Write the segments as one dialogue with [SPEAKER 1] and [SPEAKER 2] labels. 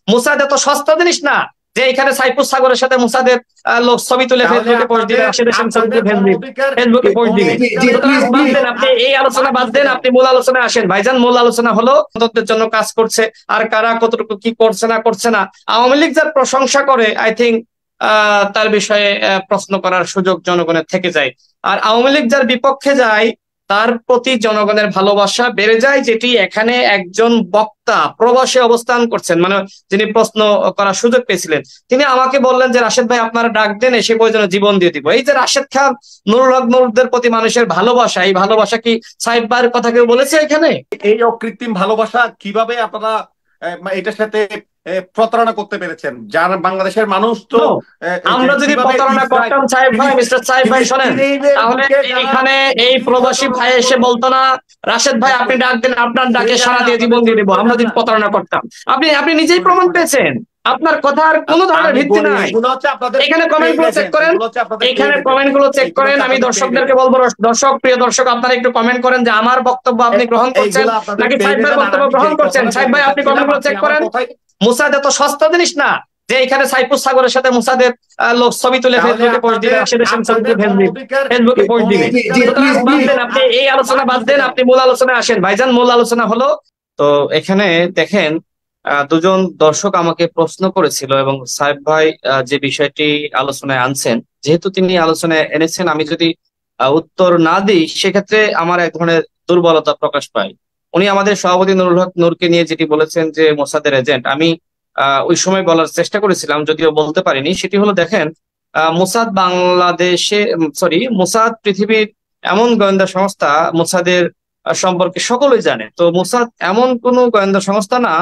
[SPEAKER 1] মুসাদ এত সস্তা জিনিস না যে এখানে সাইফুস সাগরের সাথে মুসাদের লোক ছবি তুলে ফেসবুকে পোস্ট দিবে, ফেসবুকে পোস্ট দিবে। সুতরাং বাদ দেন, আপনি এই আলোচনা বাদ দেন, আপনি মূল আলোচনায় আসেন ভাইজান। মূল আলোচনা হলো তন্ত্রের জন্য কাজ করছে আর কারা কতটুকু কি করছে না করছে না। আওয়ামী লীগ যার প্রশংসা করে আই থিঙ্ক তার বিষয়ে প্রশ্ন করার সুযোগ জনগণের থেকে যায়। আর আওয়ামী লীগ যার বিপক্ষে যায় তার প্রতি জনগণের ভালোবাসা বেড়ে যায়, যেটি এখানে একজন বক্তা প্রবাসে অবস্থান করছেন, মানে যিনি প্রশ্ন করার সুযোগ পেয়েছিলেন, তিনি আমাকে বললেন যে রাশেদ ভাই আপনারা ডাক দেন, এসে প্রয়োজনে জীবন দিয়ে দিব। এই যে রাশেদ খান, নুরুল হক নুরদের প্রতি মানুষের ভালোবাসা, এই ভালোবাসা কি সাহেব ভাইয়ের কথা কেউ বলেছে এখানে?
[SPEAKER 2] এই অকৃত্রিম ভালোবাসা কিভাবে আপনারা এটার সাথে প্রতারণা করতে পেরেছেন? যার বাংলাদেশের মানুষ তো
[SPEAKER 1] আমরা যদি প্রতারণা করতাম সাহেব ভাই, মিস্টার সাহেব ভাই শোনেন, তাহলে এখানে এই প্রবাসী ভাই এসে বলতো না রাশেদ ভাই আপনি ডাক দেন, আপনার ডাকে সাড়া দিয়ে জীবন দিয়ে দেবো। আমরা যদি প্রতারণা করতাম, আপনি নিজেই প্রমাণ পেয়েছেন, আপনার কথার কোনো ধরনের ভিত্তি নাই। এখানে কমেন্ট গুলো চেক করেন, এখানে কমেন্ট গুলো চেক করেন। আমি দর্শকদেরকে বলবো, দর্শক প্রিয় দর্শক আপনারা একটু কমেন্ট করেন যে আমার বক্তব্য আপনি গ্রহণ করছেন নাকি সাহেব ভাইয়ের বক্তব্য গ্রহণ করছেন। সাহেব ভাই আপনি কমেন্ট গুলো চেক করেন। মুসাদ এত সস্তা জিনিস না যে এখানে সাইফুস সাগরের সাথে মুসাদের লোক ছবি তুলে ফেসবুকে পোস্ট দিবে, ফেসবুকে পোস্ট দিবে। সুতরাং বাদ দেন, আপনি এই আলোচনা বাদ দেন, আপনি মূল আলোচনায় আসেন ভাইজান। মূল আলোচনা হলো, তো এখানে দেখেন দুজন দর্শক আমাকে প্রশ্ন করেছিল এবং সাহেব ভাই যে বিষয়টি আলোচনায় আনছেন, যেহেতু তিনি আলোচনায় এনেছেন, আমি যদি উত্তর না দিই সেক্ষেত্রে আমার এক ধরনের দুর্বলতা প্রকাশ পায়। উনি আমাদের সভাপতি নুরুল হক নূরকে নিয়ে যেটি বলেছেন যে মোসাদের এজেন্ট, আমি ওই সময় বলার চেষ্টা করেছিলাম, যদিও বলতে পারিনি। সেটি হলো দেখেন, মোসাদ বাংলাদেশে, সরি, মোসাদ পৃথিবীর এমন গোয়েন্দা সংস্থা, মোসাদের সম্পর্কে সকলেই জানে। তো মোসাদ এমন কোন গোয়েন্দা সংস্থা না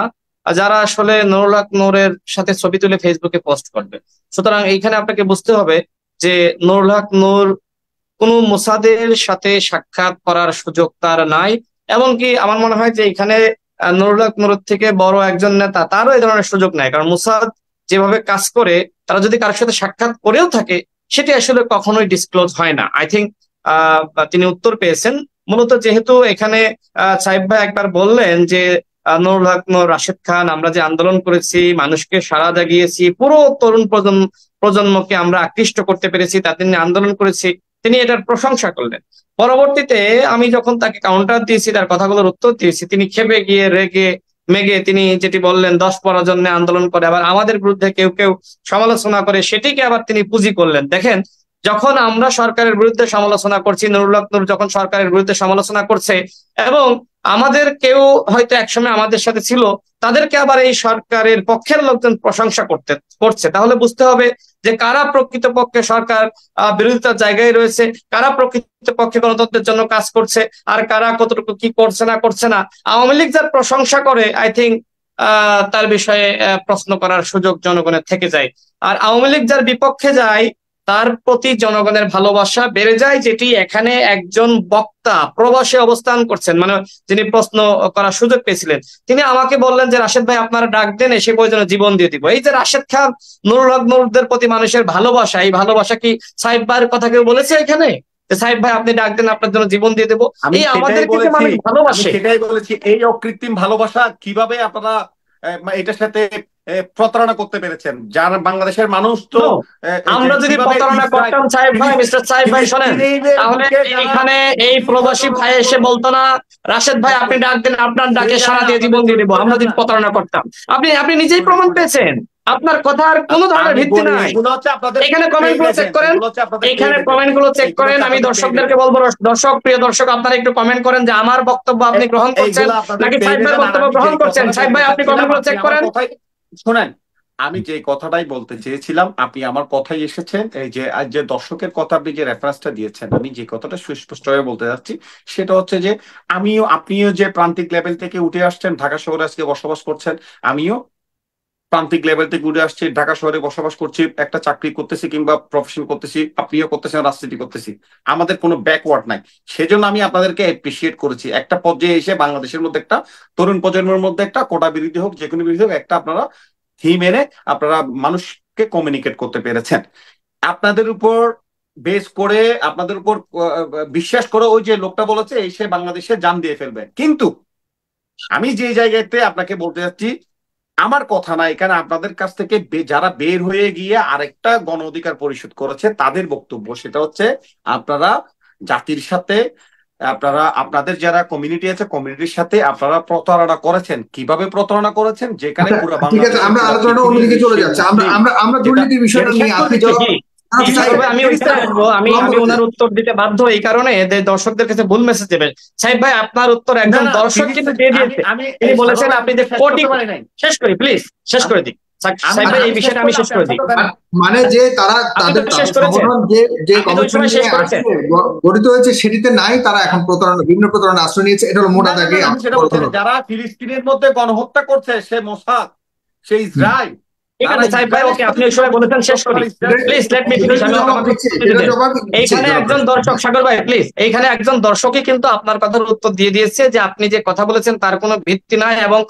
[SPEAKER 1] যারা আসলে নুরুল হক নূরের সাথে ছবি তুলে ফেসবুকে পোস্ট করবে। সুতরাং এইখানে আপনাকে বুঝতে হবে যে নুরুল হক নূর কোন মোসাদের সাথে সাক্ষাৎ করার সুযোগ তার নাই। এমনকি আমার মনে হয় যে এখানে নুরুল হক নূরের থেকে বড় একজন নেতা তারও এই ধরনের সুযোগ নাই, কারণ মোসাদ যেভাবে কাজ করে, তারা যদি কারোর সাথে সাক্ষাৎ করেও থাকে সেটি আসলে কখনোই ডিসক্লোজ হয় না। আই থিঙ্ক তিনি উত্তর পেয়েছেন। মূলত যেহেতু এখানে সাহেব ভাই একবার বললেন যে নুরুল হক নূর, রাশেদ খান, আমরা যে আন্দোলন করেছি, মানুষকে সাড়া জাগিয়েছি, পুরো তরুণ প্রজন্মকে আমরা আকৃষ্ট করতে পেরেছি, তাদের নিয়ে আন্দোলন করেছি, তিনি এটার প্রশংসা করলেন। পরবর্তীতে আমি যখন তাকে কাউন্টার দিয়েছি, তার কথাগুলোর উত্তর দিয়েছি, তিনি খেপে গিয়ে রেগে মেগে তিনি যেটি বললেন 10 জন্য আন্দোলন করে, আবার আমাদের বিরুদ্ধে কেউ কেউ সমালোচনা করে সেটিকে আবার তিনি পুঁজি করলেন। দেখেন, যখন আমরা সরকারের বিরুদ্ধে সমালোচনা করছি, নুরুল হক নূর যখন সরকারের বিরুদ্ধে সমালোচনা করছে এবং আমাদের কেউ হয়তো একসময় আমাদের সাথে ছিল, তাদেরকে আবার এই সরকারের পক্ষের লোকজন প্রশংসা করছে, তাহলে বুঝতে হবে যে কারা প্রকৃতপক্ষে সরকার বিরোধিতার জায়গায় রয়েছে, কারা প্রকৃতপক্ষে গণতন্ত্রের জন্য কাজ করছে আর কারা কতটুকু কি করছে না করছে না। আওয়ামী লীগ যার প্রশংসা করে আই থিঙ্ক তার বিষয়ে প্রশ্ন করার সুযোগ জনগণের থেকে যায়। আর আওয়ামী লীগ যার বিপক্ষে যায় তার প্রতি জনগণের ভালোবাসা বেড়ে যায়, যেটি এখানে একজন বক্তা প্রবাসে অবস্থান করছেন, মানে যিনি প্রশ্ন করার সুযোগ পেয়েছিলেন, তিনি আমাকে বললেন যে রাশেদ ভাই আপনারা ডাক দেন, এসে প্রয়োজনে জীবন দিয়ে দিব। এই যে রাশেদ খান, নুরুল হক নূরদের প্রতি মানুষের ভালোবাসা, এই ভালোবাসা কি সাহেব ভাইয়ের কথা কেউ বলেছে এখানে যে সাহেব ভাই আপনি ডাক দেন, আপনার জন্য জীবন দিয়ে দেবো? এই আমাদেরকে মানুষ ভালোবাসে।
[SPEAKER 2] সেটাই বলেছি, এই অকৃত্রিম ভালোবাসা কিভাবে আপনারা এটার সাথে প্রতারণা করতে পেরেছেন? যার বাংলাদেশের মানুষ তো
[SPEAKER 1] আমরা যদি প্রতারণা করতাম সাহেব ভাই, মিস্টার সাহেব ভাই শোনেন, তাহলে এখানে এই প্রবাসী ভাই এসে বলতো না রাশেদ ভাই আপনি ডাক দেন, আপনার ডাকে সাড়া দিয়ে জীবন দিয়ে দেবো। আমরা যদি প্রতারণা করতাম, আপনি নিজেই প্রমাণ পেয়েছেন, আপনার কথার কোনো ধরনের ভিত্তি নাই। এখানে কমেন্ট গুলো চেক করেন, এখানে কমেন্ট গুলো চেক করেন। আমি দর্শকদেরকে বলবো, দর্শক প্রিয় দর্শক আপনারা একটু কমেন্ট করেন যে আমার বক্তব্য আপনি গ্রহণ করছেন নাকি সাহেব ভাইয়ের বক্তব্য গ্রহণ করছেন। সাহেব ভাই আপনি কমেন্ট গুলো চেক করেন।
[SPEAKER 2] শোনেন, আমি যে কথাটাই বলতে চেয়েছিলাম আপনি আমার কথাই এসেছেন। এই যে আজ যে দর্শকের কথা আপনি যে রেফারেন্সটা দিয়েছেন, আমি যে কথাটা সুস্পষ্টভাবে বলতে যাচ্ছি সেটা হচ্ছে যে আপনিও যে প্রান্তিক লেভেল থেকে উঠে আসছেন, ঢাকা শহরে আজকে বসবাস করছেন, আমিও প্রান্তিক লেভেল থেকে উঠে আসছি, ঢাকা শহরে বসবাস করছি, একটা চাকরি করতেছি কিংবা প্রফেশন করতেছি, আপনিও করতেছেন, রাজনীতি করতেছি, আমাদের কোনো ব্যাকওয়ার্ড নাই। সেজন্য আমি আপনাদেরকে অ্যাপ্রিসিয়েট করেছি। একটা পর্যায়ে এসে বাংলাদেশের মধ্যে একটা তরুণ প্রজন্মের মধ্যে একটা কোটা বিরোধী হোক, যে কোনো বিরোধী হোক, একটা আপনারা থিম এনে আপনারা মানুষকে কমিউনিকেট করতে পেরেছেন। আপনাদের উপর বেস করে, আপনাদের উপর বিশ্বাস করে ওই যে লোকটা বলেছে এসে বাংলাদেশে জান দিয়ে ফেলবে, কিন্তু আমি যে জায়গাতে আপনাকে বলতে যাচ্ছি, আমার কথা না, এখানে আপনাদের কাছ থেকে যারা বের হয়ে গিয়ে আরেকটা গণ অধিকার পরিষদ করেছে তাদের বক্তব্য, সেটা হচ্ছে আপনারা জাতির সাথে, আপনারা আপনাদের যারা কমিউনিটি আছে কমিউনিটির সাথে আপনারা প্রতারণা করেছেন। কিভাবে প্রতারণা করেছেন? যেখানে
[SPEAKER 3] আচ্ছা,
[SPEAKER 2] পুরো
[SPEAKER 3] ঠিক আছে, আমরা আলোচনাটা অন্যদিকে চলে যাচ্ছে। আমরা দুর্নীতির বিষয়টা নিয়ে আপনি
[SPEAKER 1] আমি ওইখানে আসবো। আমি ওনার উত্তর দিতে বাধ্য এই কারণে যে দর্শকদের কাছে ভুল মেসেজ দেবেন। সাহেব ভাই আপনার উত্তর একজন দর্শক কিন্তু দিয়ে দিয়েছে। তিনি বলেছেন আপনি যে কোটি, শেষ করি প্লিজ, শেষ করে দিই সাহেব ভাই, এই বিষয়টা আমি শেষ করে দিই।
[SPEAKER 3] মানে যে তারা তাদের সংগঠন যে কমিশন গঠিত হয়েছে সেটিতে নাই, তারা এখন প্রতারণা, বিভিন্ন প্রতারণা আশ্রয় নিয়েছে, এটা হলো মোটা দাগে।
[SPEAKER 2] যারা ফিলিস্তিনের মধ্যে গণহত্যা করছে, সে মোসাদ, সে ইসরায়েল।
[SPEAKER 1] ঠিক আছে সাহেব ভাই, ওকে, আপনি ওই সময় বলেছেন, শেষ করি প্লিজ, লেট মি ফিনিশ। এইখানে একজন দর্শক, সাগর ভাই প্লিজ, এইখানে একজন দর্শকই কিন্তু আপনার কথার উত্তর দিয়ে দিয়েছে যে আপনি যে কথা বলেছেন তার কোনো ভিত্তি নাই, এবং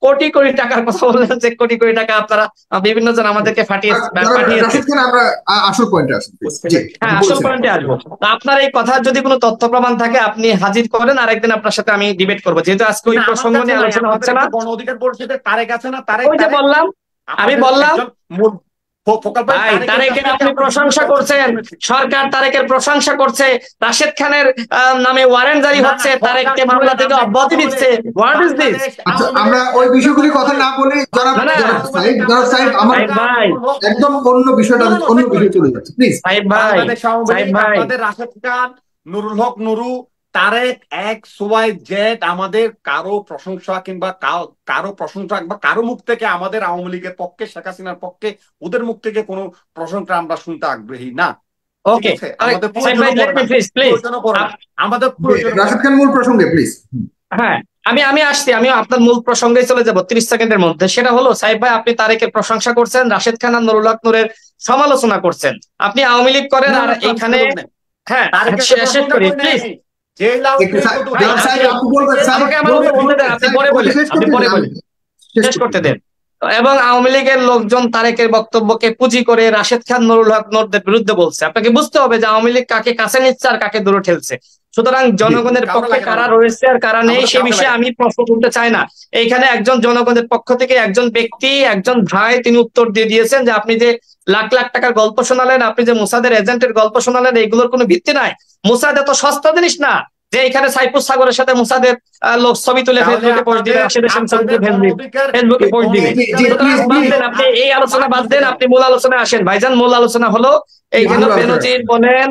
[SPEAKER 1] কোটি কোটি টাকার কথা বললেন যে কোটি কোটি টাকা আপনারা বিভিন্ন জন আমাদেরকে পাঠিয়েছে।
[SPEAKER 3] আসল পয়েন্টে আসুন।
[SPEAKER 1] হ্যাঁ, আসল পয়েন্টে আসবো। আপনার এই কথার যদি কোনো তথ্য প্রমাণ থাকে আপনি হাজির করেন, আরেকদিন আপনার সাথে আমি ডিবেট করবো, যেহেতু আজকে ওই প্রসঙ্গ নিয়ে আলোচনা হচ্ছে না।
[SPEAKER 2] গণ অধিকার পরিষদের তারেক আছে না, তারেক,
[SPEAKER 1] ওই যে বললাম, আমি বললাম তারেকের আপনি প্রশংসা করছেন, সরকার তারেকের প্রশংসা করছে, রাশেদ খানের নামে ওয়ারেন্ট জারি হচ্ছে, তারেককে মামলা থেকে অব্যাহতি দিচ্ছে। What is this?
[SPEAKER 3] আচ্ছা, আমরা ওই বিষয়গুলি কথা না বলে জনাব সাহেব আমার একদম অন্য বিষয়টা, অন্য বিষয় চলে যাচ্ছে প্লিজ।
[SPEAKER 1] সাহেব ভাই,
[SPEAKER 2] আমাদের রাশেদ খান, নুরুল হক নুরু, তারেক XYZ আমাদের কারো প্রশংসা কিংবা কারো প্রশংসা বা কারো মুখ থেকে, আমাদের আওয়ামী লীগের পক্ষে, শেখ হাসিনার পক্ষে, ওদের মুখ থেকে কোনো প্রশংসা আমরা শুনতে আগ্রহী না।
[SPEAKER 1] ওকে, আমাদের
[SPEAKER 3] রাশেদ খান মূল প্রসঙ্গে প্লিজ।
[SPEAKER 1] হ্যাঁ, আমি আসছি, আমি আপনার মূল প্রসঙ্গে চলে যাব 30 সেকেন্ডের মধ্যে। সেটা হলো সাহেব ভাই, আপনি তারেকের প্রশংসা করছেন, রাশেদ খান আর নুরুল হক নূরের সমালোচনা করছেন। আপনি আওয়ামী লীগ করেন, আর এইখানে হ্যাঁ শেষ করি প্লিজ। শেষ করতে দেন। এবং আওয়ামী লীগের লোকজন তারেকের বক্তব্যকে পুঁজি করে রাশেদ খান, নুরুল হক নূরদের বিরুদ্ধে বলছে। আপনাকে বুঝতে হবে যে আওয়ামী লীগ কাকে কাছে নিচ্ছে আর কাকে দূরে ঠেলছে। সুতরাং জনগণের পক্ষে কারা রয়েছে আর কারা নেই সে বিষয়ে আমি প্রশ্ন তুলতে চাই না। এইখানে একজন জনগণের পক্ষ থেকে একজন ব্যক্তি, একজন ভাই, তিনি উত্তর দিয়ে দিয়েছেন যে আপনি যে লাখ লাখ টাকার গল্প শোনালেন, আপনি যে মোসাদের এজেন্টের গল্প শোনালেন, এইগুলোর কোনো ভিত্তি নাই। মোসাদ এত সস্তা জিনিস না যে এখানে সাইফুস সাগরের সাথে মোসাদের লোক ছবি তুলে ফেসবুকে পোস্ট দিবে, ফেসবুকে পোস্ট দিবে। আপনি এই আলোচনা বাদ দেন, আপনি মূল আলোচনায় আসেন ভাইজান। মূল আলোচনা হলো এইখানে বেনজির বলেন